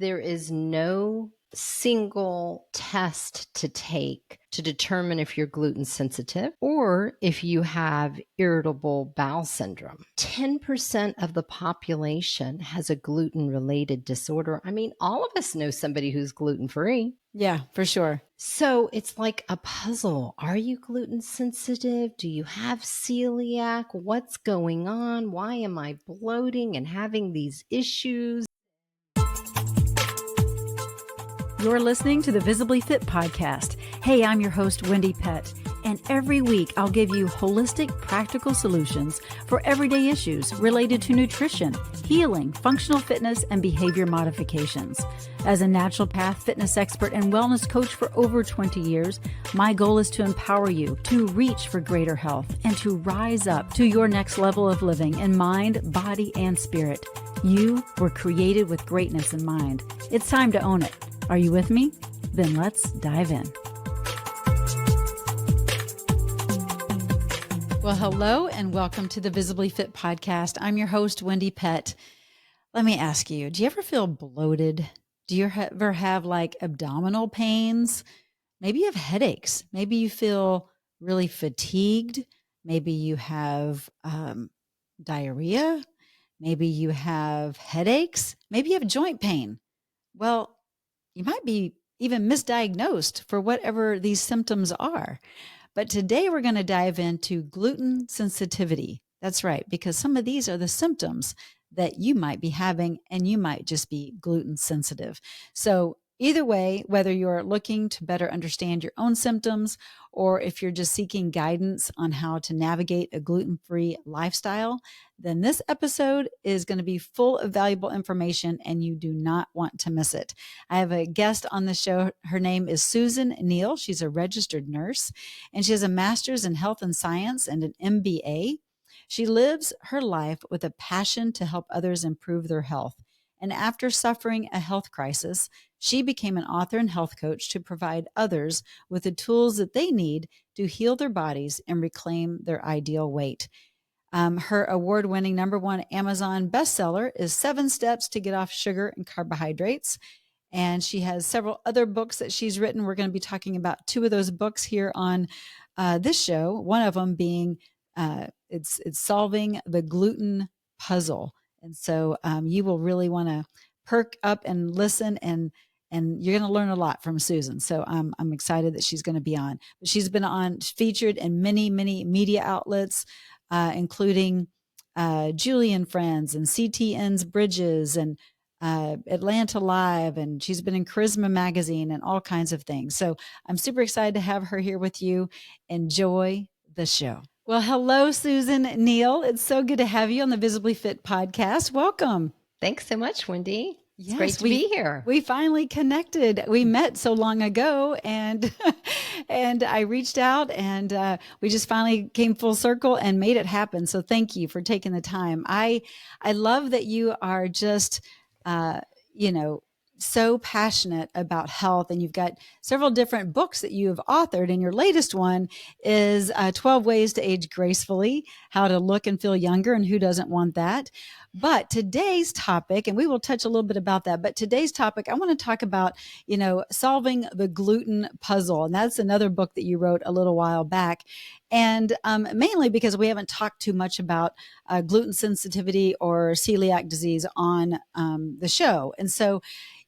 There is no single test to take to determine if you're gluten sensitive or if you have irritable bowel syndrome. 10% of the population has a gluten-related disorder. I mean, all of us know somebody who's gluten-free. Yeah, for sure. So it's like a puzzle. Are you gluten sensitive? Do you have celiac? What's going on? Why am I bloating and having these issues? You're listening to the Visibly Fit Podcast. Hey, I'm your host, Wendie Pett, and every week I'll give you holistic, practical solutions for everyday issues related to nutrition, healing, functional fitness, and behavior modifications. As a naturopath, fitness expert, and wellness coach for over 20 years, my goal is to empower you to reach for greater health and to rise up to your next level of living in mind, body, and spirit. You were created with greatness in mind. It's time to own it. Are you with me? Then let's dive in. Well, hello and welcome to the Visibly Fit Podcast. I'm your host, Wendie Pett. Let me ask you, do you ever feel bloated? Do you ever have like abdominal pains? Maybe you have headaches. Maybe you feel really fatigued. Maybe you have diarrhea. Maybe you have headaches. Maybe you have joint pain. Well, you might be even misdiagnosed for whatever these symptoms are. But today we're going to dive into gluten sensitivity. That's right, because some of these are the symptoms that you might be having, and you might just be gluten sensitive. So either way, whether you're looking to better understand your own symptoms, or if you're just seeking guidance on how to navigate a gluten-free lifestyle, then this episode is going to be full of valuable information and you do not want to miss it. I have a guest on the show. Her name is Susan Neal. She's a registered nurse and she has a master's in health and science and an MBA. She lives her life with a passion to help others improve their health. And after suffering a health crisis, she became an author and health coach to provide others with the tools that they need to heal their bodies and reclaim their ideal weight. Her award-winning #1 Amazon bestseller is 7 Steps to Get Off Sugar and Carbohydrates. And she has several other books that she's written. We're going to be talking about 2 of those books here on this show. One of them being it's Solving the Gluten Puzzle. And so you will really want to perk up and listen, and you're going to learn a lot from Susan. So I'm excited that she's going to be on. But she's been featured in many media outlets, including Julie and Friends and CTN's Bridges and Atlanta Live, and she's been in Charisma Magazine and all kinds of things. So I'm super excited to have her here with you. Enjoy the show. Well, hello, Susan Neal. It's so good to have you on the Visibly Fit Podcast. Welcome. Thanks so much, Wendie. It's Yes, great to be here. We finally connected. We met so long ago, and and I reached out, and we just finally came full circle and made it happen. So thank you for taking the time. I love that you are just so passionate about health, and you've got several different books that you have authored, and your latest one is 12 Ways to Age Gracefully, How to Look and Feel Younger, and who doesn't want that? But today's topic, and we will touch a little bit about that, but today's topic, I want to talk about, solving the gluten puzzle. And that's another book that you wrote a little while back. And mainly because we haven't talked too much about gluten sensitivity or celiac disease on the show. And so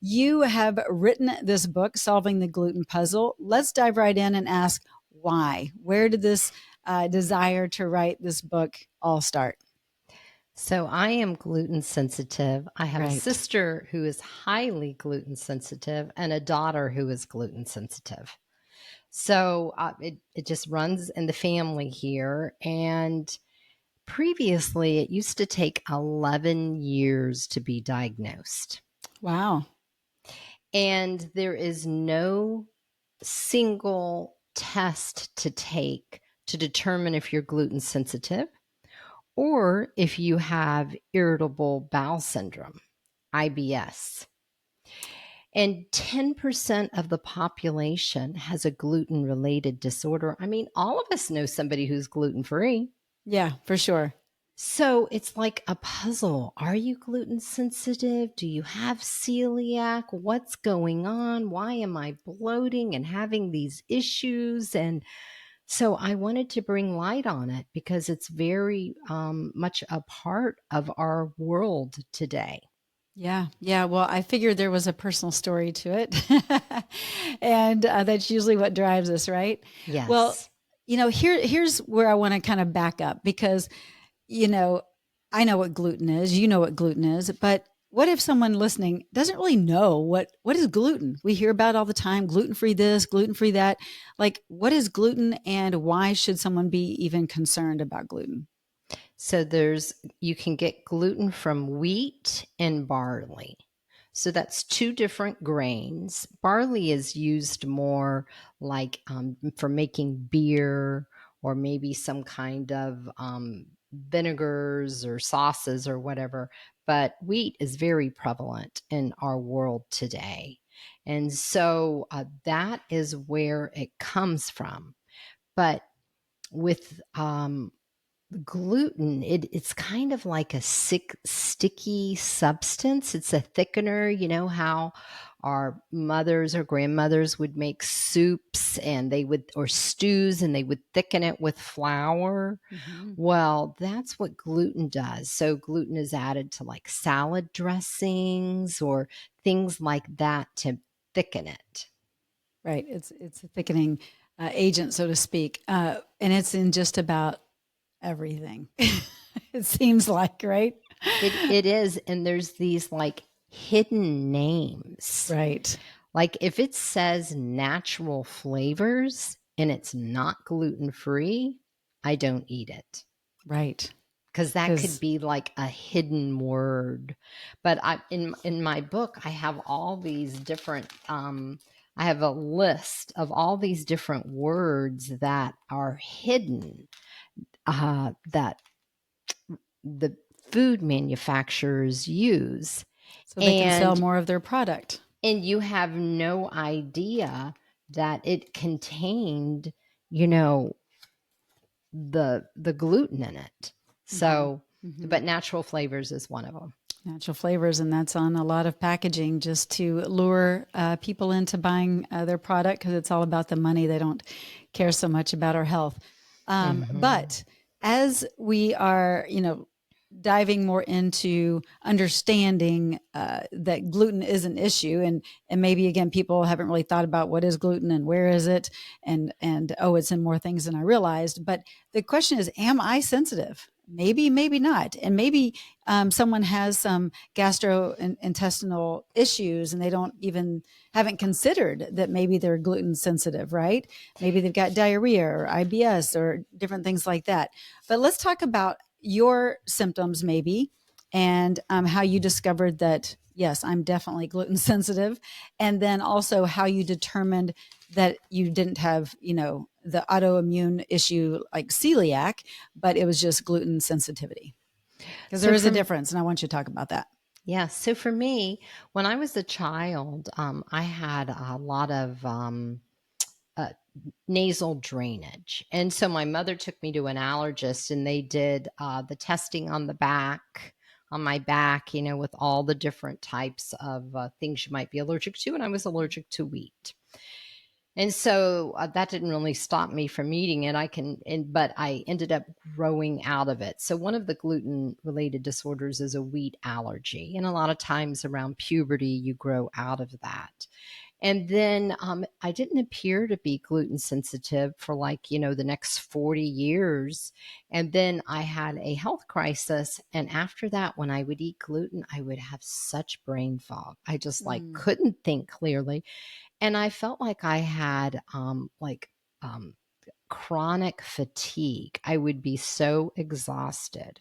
you have written this book, Solving the Gluten Puzzle. Let's dive right in and ask why. Where did this desire to write this book all start? So I am gluten sensitive. I have Right. a sister who is highly gluten sensitive and a daughter who is gluten sensitive. So it just runs in the family here. And previously, it used to take 11 years to be diagnosed. Wow. And there is no single test to take to determine if you're gluten sensitive or if you have irritable bowel syndrome, IBS. And 10% of the population has a gluten-related disorder. I mean, all of us know somebody who's gluten-free. Yeah, for sure. So it's like a puzzle. Are you gluten sensitive? Do you have celiac? What's going on? Why am I bloating and having these issues? And so I wanted to bring light on it because it's very much a part of our world today. Yeah. Yeah. Well, I figured there was a personal story to it. And that's usually what drives us, right? Well, Yes. here's where I want to kind of back up because, you know, I know what gluten is, you know what gluten is, but what if someone listening doesn't really know what is gluten? We hear about it all the time, gluten-free this, gluten-free that. Like, what is gluten and why should someone be even concerned about gluten? So you can get gluten from wheat and barley. So that's two different grains. Barley is used more like for making beer or maybe some kind of vinegars or sauces or whatever. But wheat is very prevalent in our world today. And so that is where it comes from. But with gluten, it's kind of like a sticky substance. It's a thickener. You know how our mothers or grandmothers would make soups and or stews and they would thicken it with flour. Mm-hmm. Well, that's what gluten does. So gluten is added to like salad dressings or things like that to thicken it. Right. It's a thickening agent, so to speak, and it's in just about everything. It seems like, right? It is, and there's these like hidden names. Right. Like if it says natural flavors and it's not gluten free, I don't eat it Right. because that could Because be like a hidden word. But in my book, I have all these different. I have a list of all these different words that are hidden that the food manufacturers use, so they can sell and more of their product. you have no idea that it contained, you know, the gluten in it. Mm-hmm. So, Mm-hmm. but natural flavors is one of them. Natural flavors, and that's on a lot of packaging just to lure people into buying their product because it's all about the money. They don't care so much about our health. Mm-hmm. But as we are, diving more into understanding that gluten is an issue, and maybe again, people haven't really thought about what is gluten and where is it, and oh, it's in more things than I realized. But the question is, am I sensitive? Maybe, maybe not, and maybe someone has some gastrointestinal issues and they haven't considered that maybe they're gluten sensitive, right? Maybe they've got diarrhea or IBS or different things like that. But let's talk about your symptoms, maybe, and how you discovered that, yes, I'm definitely gluten sensitive. And then also how you determined that you didn't have, the autoimmune issue like celiac, but it was just gluten sensitivity. Because there So is a from difference. And I want you to talk about that. Yeah, so for me, when I was a child, I had a lot of uh, nasal drainage. And so my mother took me to an allergist and they did the testing on my back, with all the different types of things you might be allergic to. And I was allergic to wheat. And so that didn't really stop me from eating it. But I ended up growing out of it. So one of the gluten related disorders is a wheat allergy. And a lot of times around puberty, you grow out of that. And then I didn't appear to be gluten sensitive for the next 40 years. And then I had a health crisis. And after that, when I would eat gluten, I would have such brain fog. I just Mm. couldn't think clearly. And I felt like I had chronic fatigue. I would be so exhausted.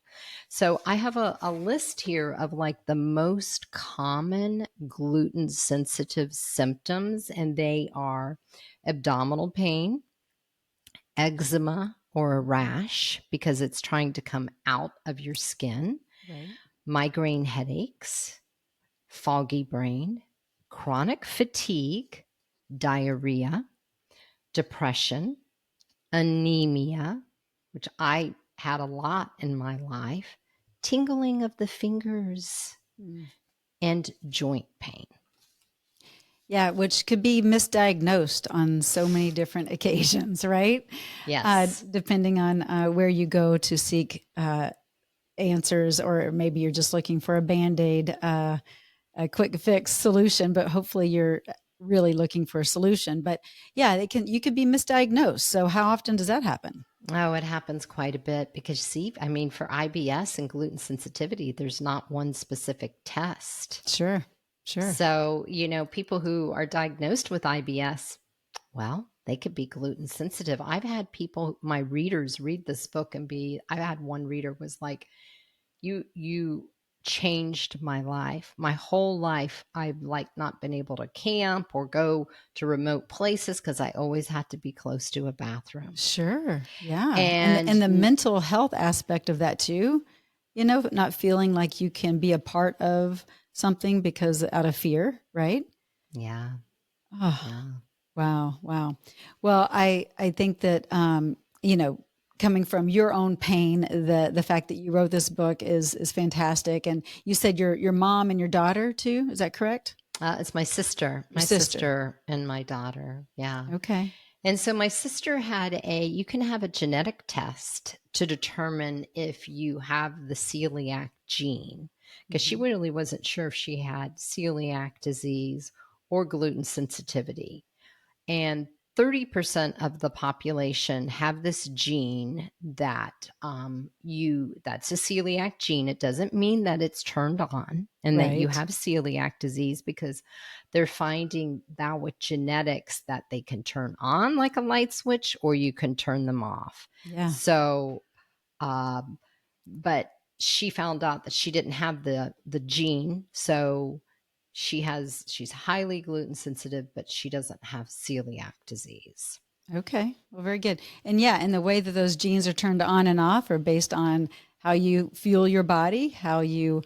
So I have a list here of the most common gluten sensitive symptoms, and they are abdominal pain, eczema or a Mm-hmm. rash because it's trying to come out of your skin, Right. migraine headaches, foggy brain, chronic fatigue, diarrhea, depression, anemia, which I had a lot in my life, tingling of the fingers and joint pain. Yeah, which could be misdiagnosed on so many different occasions, right? Yes. Depending on where you go to seek answers, or maybe you're just looking for a Band-Aid, a quick fix solution, but hopefully you're really looking for a solution. But yeah, you could be misdiagnosed. So how often does that happen? Oh, it happens quite a bit because, see, I mean, for IBS and gluten sensitivity, there's not one specific test. Sure. So, people who are diagnosed with IBS, well, they could be gluten sensitive. I've had people, my readers, read this book and I had one reader was like, you changed my life. My whole life, I've not been able to camp or go to remote places because I always had to be close to a bathroom. Sure. Yeah. And And the mental health aspect of that too, not feeling like you can be a part of something because out of fear, right? yeah. Oh, Yeah. wow. Well, I think that, coming from your own pain, the fact that you wrote this book is fantastic. And you said your mom and your daughter too. Is that correct? It's my sister, Your sister. and my daughter. Yeah. Okay. And so my sister you can have a genetic test to determine if you have the celiac gene, because she really wasn't sure if she had celiac disease or gluten sensitivity. And 30% of the population have this gene that's a celiac gene. It doesn't mean that it's turned on and that you Right. have celiac disease, because they're finding now with genetics that they can turn on like a light switch or you can turn them off. Yeah. So, but she found out that she didn't have the gene. So she's highly gluten sensitive, but she doesn't have celiac disease. Okay. Well, very good. And yeah, and the way that those genes are turned on and off are based on how you fuel your body, how you,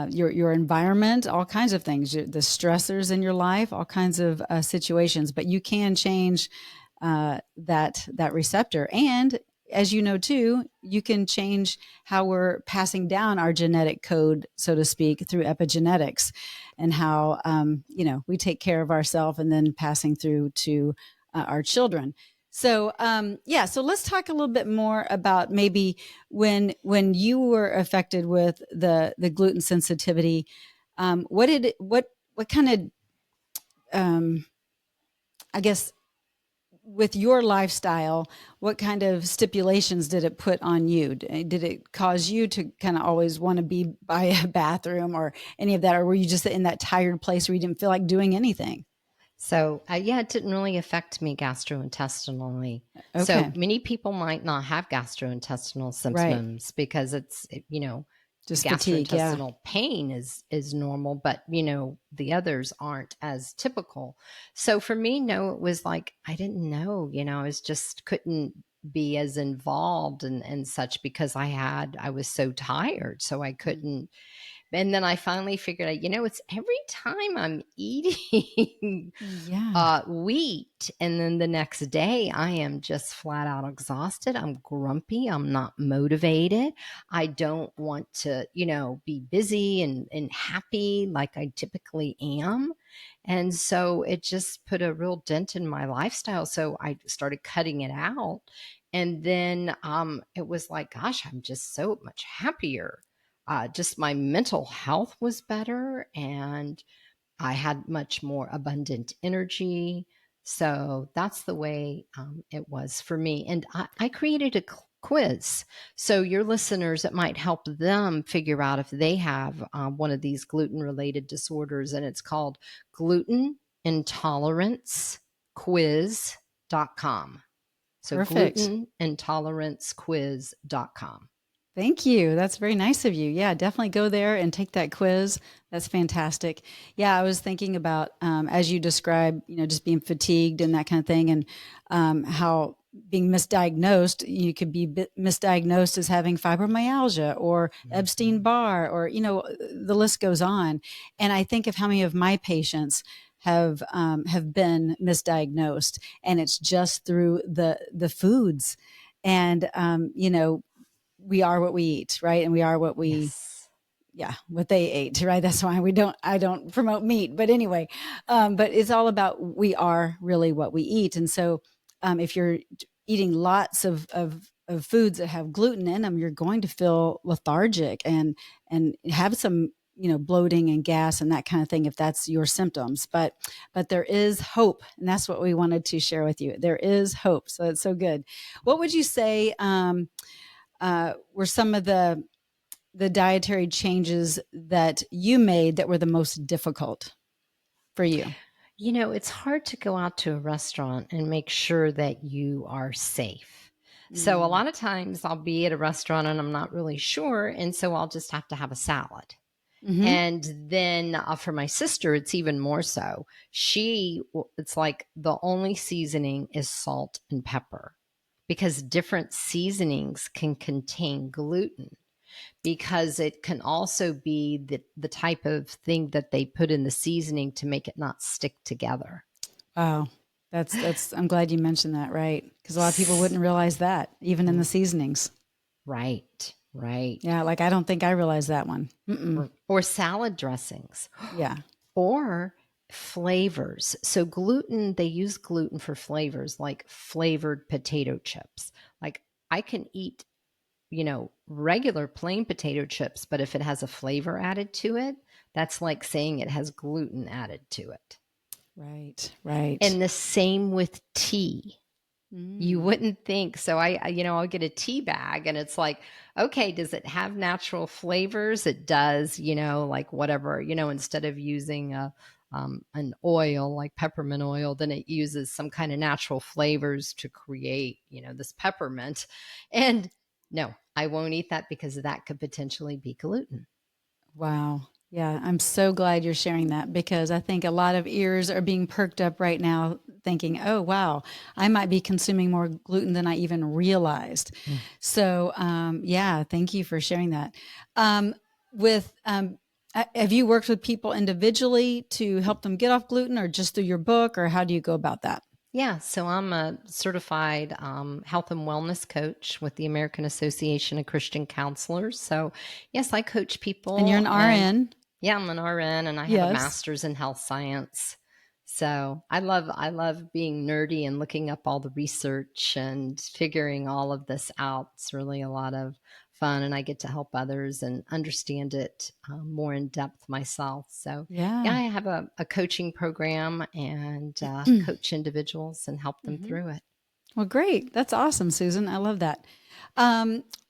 your environment, all kinds of things, the stressors in your life, all kinds of situations. But you can change that receptor, and as you know too, you can change how we're passing down our genetic code, so to speak, through epigenetics, and how we take care of ourselves and then passing through to our children. So so let's talk a little bit more about maybe when you were affected with the gluten sensitivity. What kind of I guess with your lifestyle, what kind of stipulations did it put on you? Did it cause you to kind of always want to be by a bathroom or any of that? Or were you just in that tired place where you didn't feel like doing anything? So, it didn't really affect me gastrointestinally. So Okay. many people might not have gastrointestinal Right. symptoms because Just fatigue. Yeah. gastrointestinal pain is normal, but the others aren't as typical. So for me, no, it was like I didn't know, I was just couldn't be as involved and such because I was so tired, so I couldn't. And then I finally figured out, it's every time I'm eating Yeah. wheat, and then the next day I am just flat out exhausted. I'm grumpy. I'm not motivated. I don't want to, be busy and happy like I typically am. And so it just put a real dent in my lifestyle. So I started cutting it out. And then it was like, gosh, I'm just so much happier. Just my mental health was better, and I had much more abundant energy. So that's the way it was for me. And I created a quiz. So your listeners, it might help them figure out if they have one of these gluten related disorders. And it's called gluten intolerance quiz.com. So Perfect. gluteintolerancequiz.com. Thank you. That's very nice of you. Yeah, definitely go there and take that quiz. That's fantastic. Yeah, I was thinking about, as you described, just being fatigued and that kind of thing, and how being misdiagnosed, you could be misdiagnosed as having fibromyalgia or Epstein-Barr, or, the list goes on. And I think of how many of my patients have been misdiagnosed, and it's just through the foods. And, we are what we eat, right? And we are what we, Yes. what they ate, right? That's why I don't promote meat, but anyway, but it's all about, we are really what we eat. And so, if you're eating lots of foods that have gluten in them, you're going to feel lethargic and have some, bloating and gas and that kind of thing, if that's your symptoms. But there is hope. And that's what we wanted to share with you. There is hope. So it's so good. What would you say, were some of the dietary changes that you made that were the most difficult for you? It's hard to go out to a restaurant and make sure that you are safe. So a Mm. lot of times I'll be at a restaurant and I'm not really sure. And so I'll just have to have a salad. Mm-hmm. And then for my sister, it's even more so. It's like the only seasoning is salt and pepper because different seasonings can contain gluten, because it can also be the type of thing that they put in the seasoning to make it not stick together. Wow. I'm glad you mentioned that, right? Because a lot of people wouldn't realize that, even in the seasonings. Right, right. Yeah, like I don't think I realized that one. Mm-mm. Or salad dressings Yeah. or flavors. So they use gluten for flavors like flavored potato chips. Like I can eat, regular plain potato chips, but if it has a flavor added to it, that's like saying it has gluten added to it. Right, right. And the same with tea. You Mm. wouldn't think. So I'll get a tea bag and it's like, okay, does it have natural flavors? It does, like whatever, instead of using an oil like peppermint oil, then it uses some kind of natural flavors to create, this peppermint. And no, I won't eat that because that could potentially be gluten. Wow. Yeah, I'm so glad you're sharing that, because I think a lot of ears are being perked up right now thinking, oh, wow, I might be consuming more gluten than I even realized. Mm. So, yeah, thank you for sharing that. With Have you worked with people individually to help them get off gluten, or just through your book, or how do you go about that? Yeah, so I'm a certified health and wellness coach with the American Association of Christian Counselors. So, yes, I coach And you're people, an and RN. yeah, I'm an RN, and I have a Yes. master's in health science. So I love being nerdy and looking up all the research and figuring all of this out. It's really a lot of fun, and I get to help others and understand it more in depth myself. So yeah, Yeah. I have a coaching program and coach individuals and help them Mhm. through it. Well, great. That's awesome, Susan. I love that.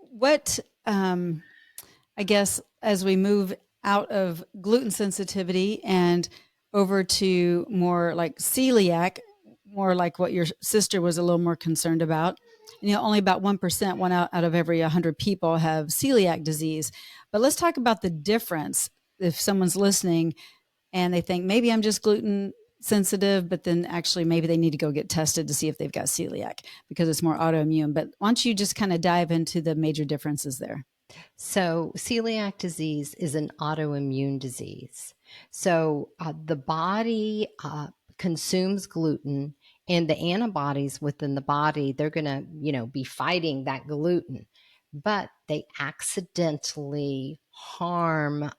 What I guess as we move out of gluten sensitivity and over to more like celiac, more like what your sister was a little more concerned about. Only about 1%, one out of every 100 people have celiac disease. But let's talk about the difference. If someone's listening and they think maybe I'm just gluten sensitive, but then actually maybe they need to go get tested to see if they've got celiac because it's more autoimmune. But why don't you just kind of dive into the major differences there? So, celiac disease is an autoimmune disease. So, the body consumes gluten, and the antibodies within the body, they're going to, be fighting that gluten, but they accidentally harm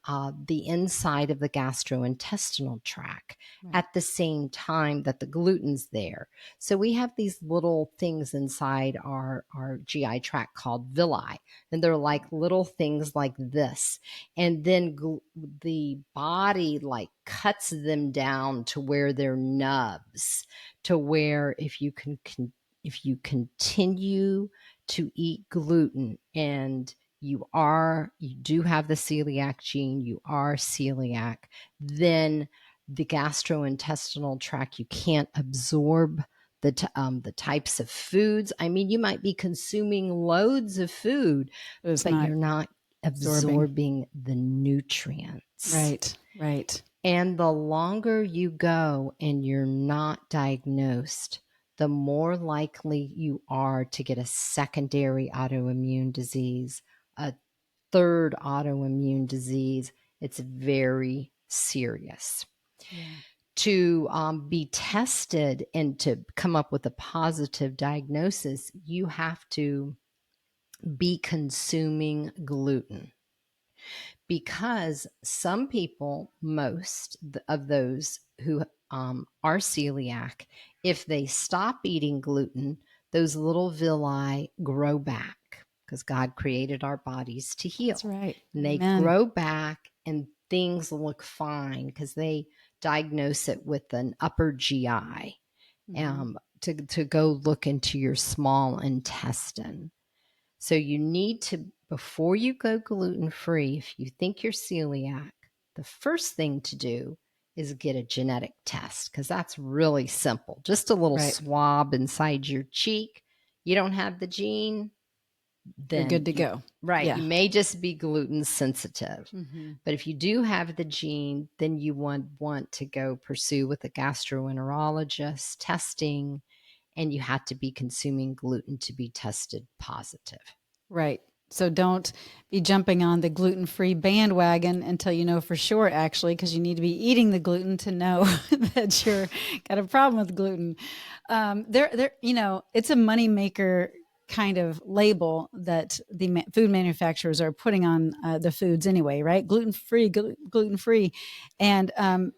the inside of the gastrointestinal tract Right. at the same time that the gluten's there. So, we have these little things inside our GI tract called villi, and they're like little things like this, and then the body like cuts them down to where they're nubs, to where if you continue to eat gluten and you do have the celiac gene, you are celiac, then the gastrointestinal tract, you can't absorb the types of foods. I mean, you might be consuming loads of food, But it's but not you're not absorbing. absorbing the nutrients. Right. Right. And the longer you go and you're not diagnosed, the more likely you are to get a secondary autoimmune disease, a third autoimmune disease. It's very serious. Yeah. To be tested and to come up with a positive diagnosis, you have to be consuming gluten. Because some people, most of those who are celiac, if they stop eating gluten, those little villi grow back because God created our bodies to That's heal. right. And they Amen. grow back and things look fine because they diagnose it with an upper GI to go look into your small intestine. So you need to, before you go gluten-free, if you think you're celiac, the first thing to do is get a genetic test because that's really simple. Just a little Right. swab inside your cheek. You don't have the gene, You're then good to go. you Yeah. may just be gluten sensitive. Mm-hmm. But if you do have the gene, then you want to go pursue with a gastroenterologist testing, and you have to be consuming gluten to be tested positive. Right. So don't be jumping on the gluten-free bandwagon until you know for sure, actually, because you need to be eating the gluten to know that you're got a problem with gluten. It's a moneymaker kind of label that the food manufacturers are putting on the foods anyway, right? Gluten-free, gluten-free. And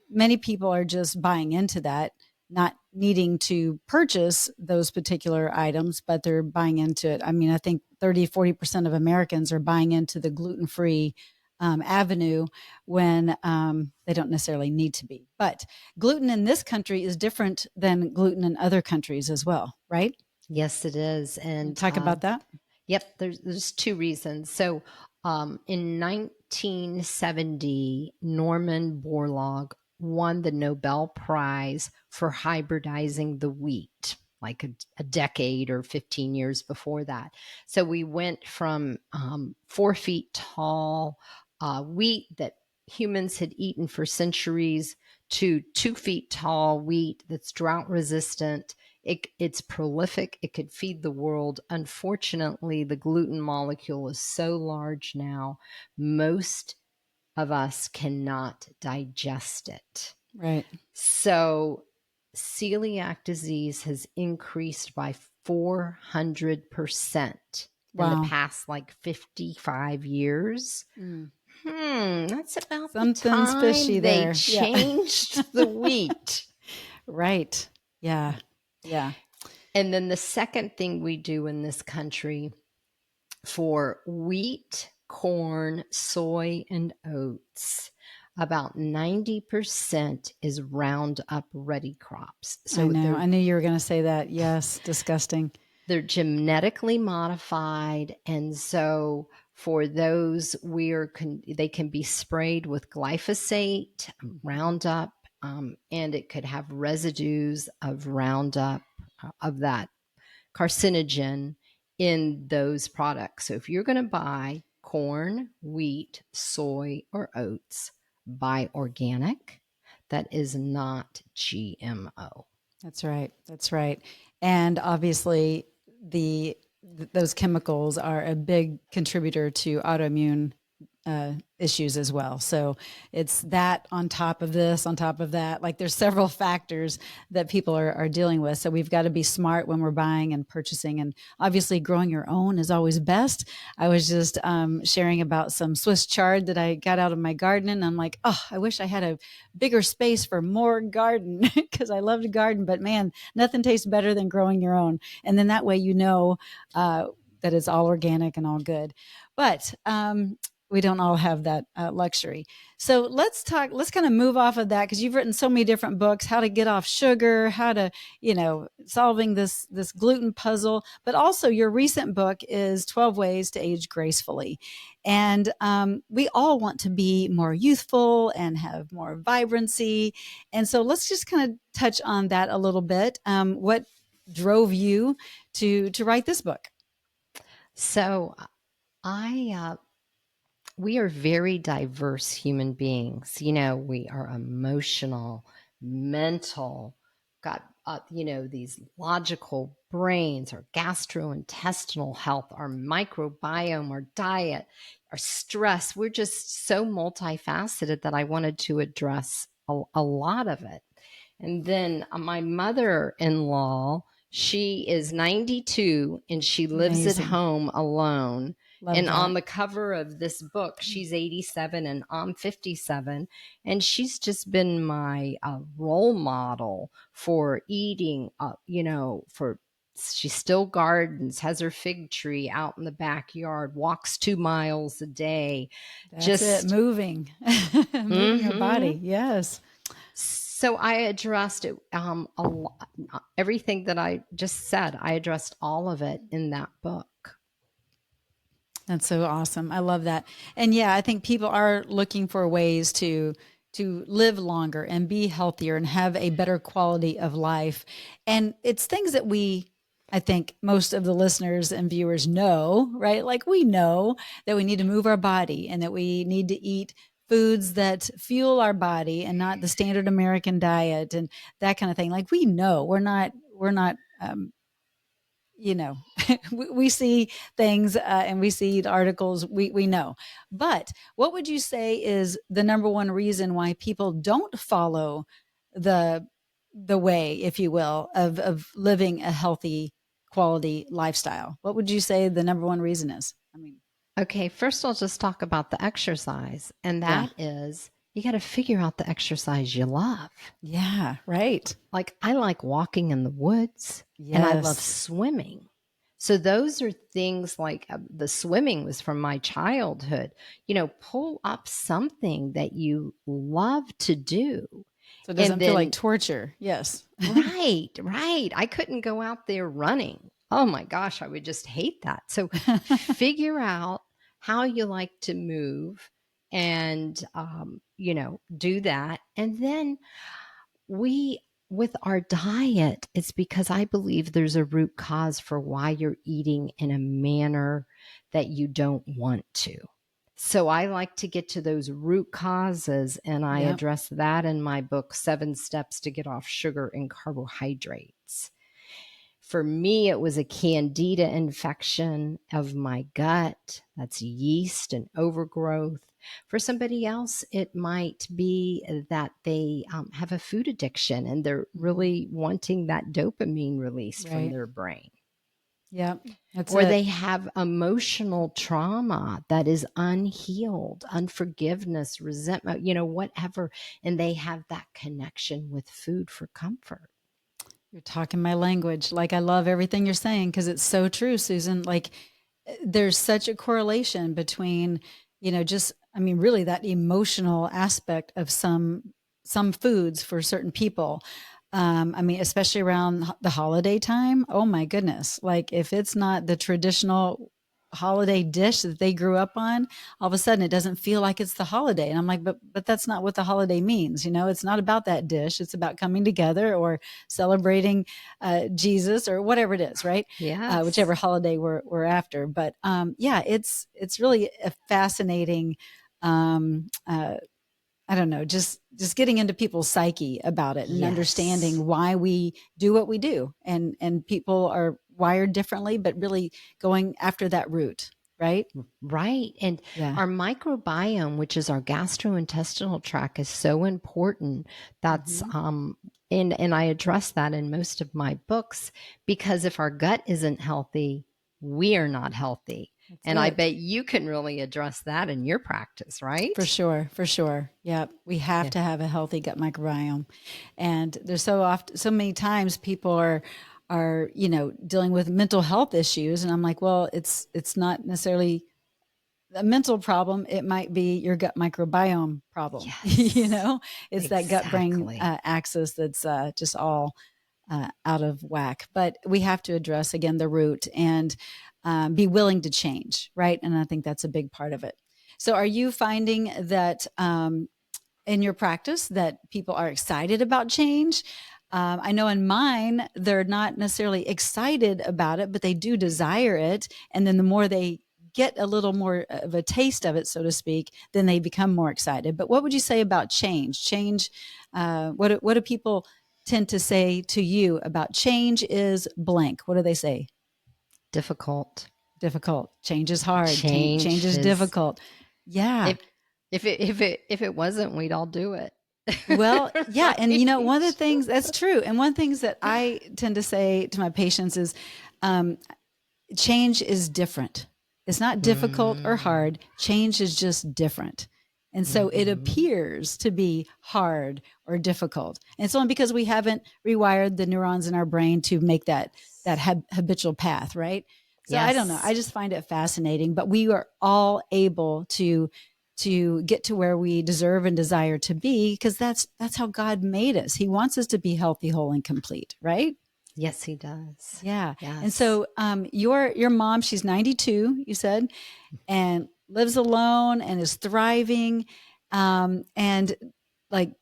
many people are just buying into that, not needing to purchase those particular items, but they're buying into it. I mean, I think 30-40% of Americans are buying into the gluten-free avenue when they don't necessarily need to be. But gluten in this country is different than gluten in other countries as well, right? Yes, it is. Can you And talk about that? yep, there's two reasons. So in 1970, Norman Borlaug won the Nobel Prize for hybridizing the wheat, like a decade or 15 years before that. So we went from 4 feet tall wheat that humans had eaten for centuries to 2 feet tall wheat that's drought resistant. It's prolific. It could feed the world. Unfortunately, the gluten molecule is so large now, most of us cannot digest it. Right. So celiac disease has increased by 400% in the Wow. past 55 years. Mm. That's about the Something's fishy time they there. Yeah. changed the wheat. Right. Yeah. Yeah. And then the second thing we do in this country for wheat, corn, soy, and oats, about 90% is Roundup Ready crops. I So know. they're I knew you were going to say that. Yes. Disgusting. they're genetically modified, and so for those they can be sprayed with glyphosate, Roundup, and it could have residues of Roundup, of that carcinogen in those products. So if you're going to buy corn, wheat, soy, or oats, buy organic that is not GMO. That's right. That's right. And obviously, those chemicals are a big contributor to autoimmune issues as well. So it's that on top of this, on top of that. Like there's several factors that people are dealing with. So we've got to be smart when we're buying and purchasing. And obviously, growing your own is always best. I was just sharing about some Swiss chard that I got out of my garden, and I'm like, oh, I wish I had a bigger space for more garden because I love to garden. But man, nothing tastes better than growing your own. And then that way, that it's all organic and all good. But we don't all have that luxury. So let's kind of move off of that because you've written so many different books, how to get off sugar, how to, solving this gluten puzzle. But also your recent book is 12 Ways to Age Gracefully. And we all want to be more youthful and have more vibrancy. And so let's just kind of touch on that a little bit. What drove you to write this book? So I we are very diverse human beings. We are emotional, mental, got these logical brains, our gastrointestinal health, our microbiome, our diet, our stress. We're just so multifaceted that I wanted to address a lot of it. And then my mother-in-law She is 92 and she lives at Amazing. home alone. Love And on that. the cover of this book, she's 87 and I'm 57. And she's just been my role model for eating, she still gardens, has her fig tree out in the backyard, walks 2 miles a day. That's it. Just, Moving, moving your mm-hmm. body. Yes. So I addressed it, everything that I just said. I addressed all of it in that book. That's so awesome. I love that. And yeah, I think people are looking for ways to live longer and be healthier and have a better quality of life. And it's things that I think most of the listeners and viewers know, right? Like we know that we need to move our body and that we need to eat foods that fuel our body and not the standard American diet and that kind of thing. Like we know we're not you know, we see things and we see the articles, we know. But what would you say is the number one reason why people don't follow the way, if you will, of living a healthy quality lifestyle? What would you say the number one reason is? I mean, Okay, first I'll just talk about the exercise. And yeah. that is, you got to figure out the exercise you love. Yeah, right. Like I like walking in the woods and I love Yes. swimming. So those are things like the swimming was from my childhood. Pull up something that you love to do. So it And doesn't feel like then, torture. Yes. right, right. I couldn't go out there running. Oh my gosh, I would just hate that. So figure out how you like to move and, do that. And then with our diet, it's because I believe there's a root cause for why you're eating in a manner that you don't want to. So I like to get to those root causes, and I Yep. address that in my book, 7 Steps to Get Off Sugar and Carbohydrates. For me, it was a candida infection of my gut. That's yeast and overgrowth. For somebody else, it might be that they have a food addiction and they're really wanting that dopamine released from Right. their brain. Yep. That's Or it. they have emotional trauma that is unhealed, unforgiveness, resentment, whatever. And they have that connection with food for comfort. You're talking my language. Like I love everything you're saying because it's so true, Susan. Like there's such a correlation between, just I mean, really that emotional aspect of some foods for certain people. I mean, especially around the holiday time. Oh my goodness. Like if it's not the traditional holiday dish that they grew up on, all of a sudden it doesn't feel like it's the holiday. And I'm like, but that's not what the holiday means. It's not about that dish. It's about coming together or celebrating Jesus or whatever it is, right? Yes. Whichever holiday we're after. But yeah, it's really a fascinating I don't know, just getting into people's psyche about it and Yes. understanding why we do what we do. And people are wired differently, but really going after that root, right? Right. And Yeah. our microbiome, which is our gastrointestinal tract, is so important. That's Mm-hmm. and I address that in most of my books because if our gut isn't healthy, we are not healthy. That's And I it. bet you can really address that in your practice, For right? sure, for sure. Yeah, we have Yeah. to have a healthy gut microbiome. And there's so many times people are, dealing with mental health issues and I'm like, well, it's not necessarily a mental problem. It might be your gut microbiome problem. Yes. It's that gut brain Exactly. axis that's just all out of whack. But we have to address again the root and be willing to change, right? And I think that's a big part of it. So, are you finding that in your practice that people are excited about change? I know in mine, they're not necessarily excited about it, but they do desire it. And then the more they get a little more of a taste of it, so to speak, then they become more excited. But what would you say about change? Change, what do people tend to say to you about change is blank? What do they say? Difficult. Difficult. Change is hard. Change Change is is difficult. Yeah. if if it wasn't, we'd all do it. Well, yeah. And one of the Right? things that's true. And one of the things that I tend to say to my patients is, um, change is different. It's not difficult or Mm. hard. Change is just different. And so it Mhm. appears to be hard or difficult. And it's only because we haven't rewired the neurons in our brain to make that habitual path, right? So I don't know. I Yes. just find it fascinating, but we are all able to get to where we deserve and desire to be, because that's how God made us. He wants us to be healthy, whole, and complete, right? Yes, he does. Yeah. And Yes. so your mom, she's 92, you said, and lives alone and is thriving. And like,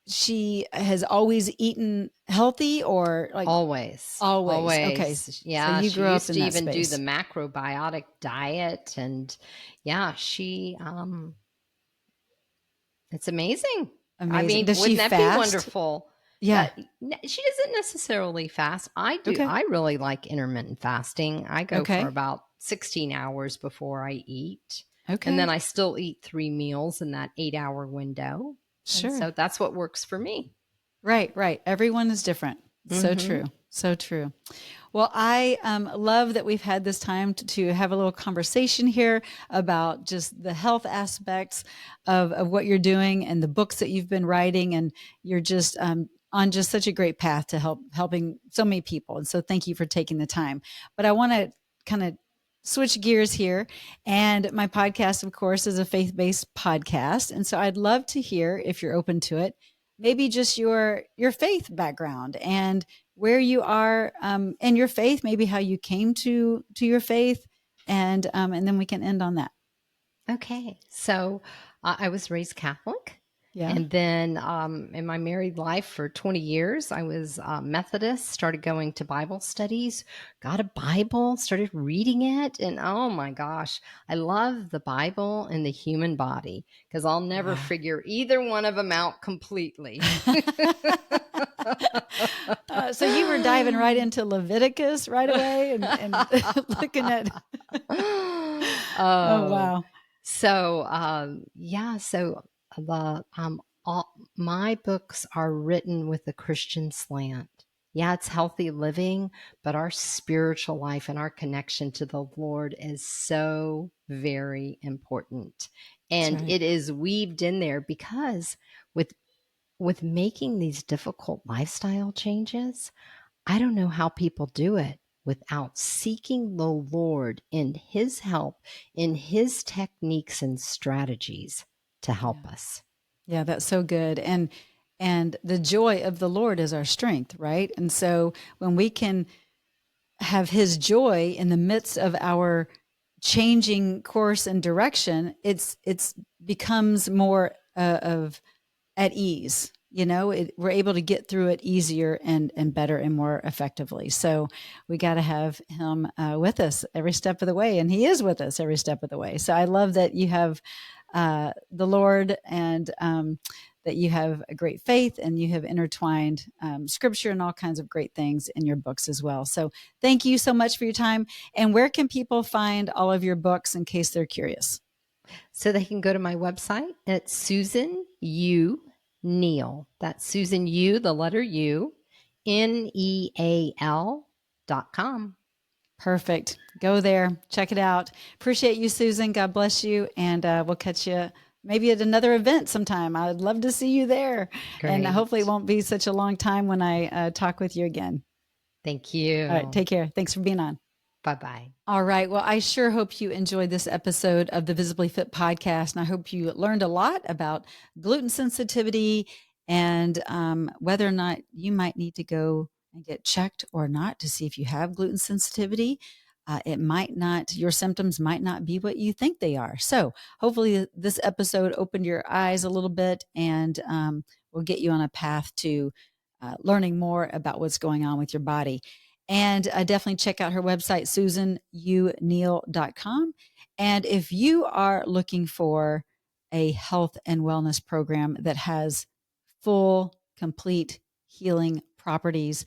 she has always eaten healthy, or like Always. always. Okay. Always. So Yeah, you she grew up used in to that even do the space. macrobiotic diet, and yeah, she it's amazing. I Amazing. mean, Does she wouldn't that be fast? wonderful? Yeah. She doesn't necessarily fast. I do. Okay. I really like intermittent fasting. I go for Okay. about 16 hours before I eat. And then Okay. I still eat 3 meals in that 8 hour window. And Sure. so that's what works for me. Right. Right. Everyone is different. So Hmm. true. So true. Well, I love that we've had this time to have a little conversation here about just the health aspects of what you're doing and the books that you've been writing. And you're just on just such a great path to helping so many people. And so thank you for taking the time. But I want to kind of switch gears here. And my podcast, of course, is a faith-based podcast. And so I'd love to hear, if you're open to it, maybe just your faith background and where you are in your faith, maybe how you came to your faith, and then we can end on that. Okay. So I was raised Catholic. Yeah. And then in my married life for 20 years, I was Methodist, started going to Bible studies, got a Bible, started reading it. And oh my gosh, I love the Bible and the human body because I'll never Yeah. figure either one of them out completely. So you were diving right into Leviticus right away and looking at. Oh, Oh, wow. so yeah, so the all my books are written with a Christian slant. Yeah, it's healthy living, but our spiritual life and our connection to the Lord is so very important. That's And right. it is weaved in there because with with making these difficult lifestyle changes, I don't know how people do it without seeking the Lord in His help, in His techniques and strategies to Yeah. help us. Yeah, that's so good. And the joy of the Lord is our strength, right? And so when we can have his joy in the midst of our changing course and direction, it's becomes more of at ease. We're able to get through it easier and better and more effectively. So we got to have him with us every step of the way, and he is with us every step of the way. So I love that you have the Lord, and that you have a great faith, and you have intertwined scripture and all kinds of great things in your books as well. So thank you so much for your time. And where can people find all of your books in case they're curious? So they can go to my website at Susan U. Neal. That's Susan U, the letter U, NEAL.com. Perfect. Go there, check it out. Appreciate you, Susan. God bless you. And we'll catch you maybe at another event sometime. I'd love to see you there. And hopefully it Great. won't be such a long time when I talk with you again. Thank All right. you. Take care. Thanks for being on. Bye bye. All right. Well, I sure hope you enjoyed this episode of the Visibly Fit podcast. And I hope you learned a lot about gluten sensitivity, and whether or not you might need to go and get checked or not to see if you have gluten sensitivity. It might not, your symptoms might not be what you think they are. So hopefully this episode opened your eyes a little bit, and will get you on a path to learning more about what's going on with your body. And definitely check out her website, susanuneal.com. And if you are looking for a health and wellness program that has full, complete healing properties,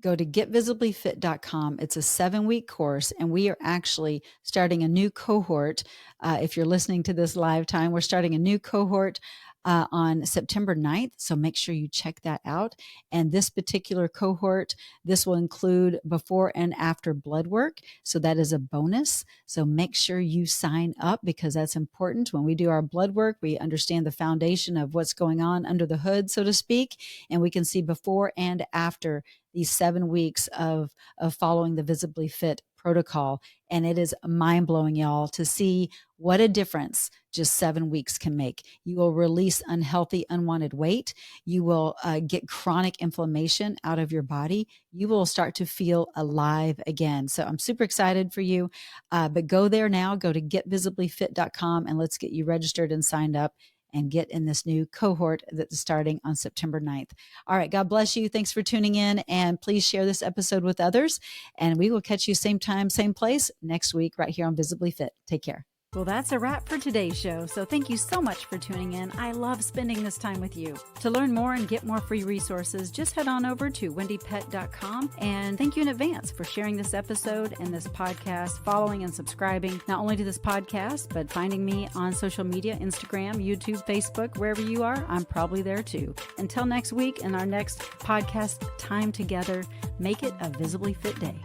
go to getvisiblyfit.com. It's a 7-week course, and we are actually starting a new cohort. If you're listening to this live time, we're starting a new cohort on September 9th. So make sure you check that out. And this particular cohort, this will include before and after blood work. So that is a bonus. So make sure you sign up because that's important. When we do our blood work, we understand the foundation of what's going on under the hood, so to speak, and we can see before and after these 7 weeks of following the Visibly Fit protocol. And it is mind-blowing, y'all, to see what a difference just 7 weeks can make. You will release unhealthy, unwanted weight. You will get chronic inflammation out of your body. You will start to feel alive again. So I'm super excited for you. But go there now. Go to getvisiblyfit.com and let's get you registered and signed up and get in this new cohort that's starting on September 9th. All right. God bless you. Thanks for tuning in. And please share this episode with others. And we will catch you same time, same place next week right here on Visibly Fit. Take care. Well, that's a wrap for today's show. So thank you so much for tuning in. I love spending this time with you. To learn more and get more free resources, just head on over to wendiepett.com. And thank you in advance for sharing this episode and this podcast, following and subscribing, not only to this podcast, but finding me on social media, Instagram, YouTube, Facebook, wherever you are, I'm probably there too. Until next week and our next podcast time together, make it a Visibly Fit day.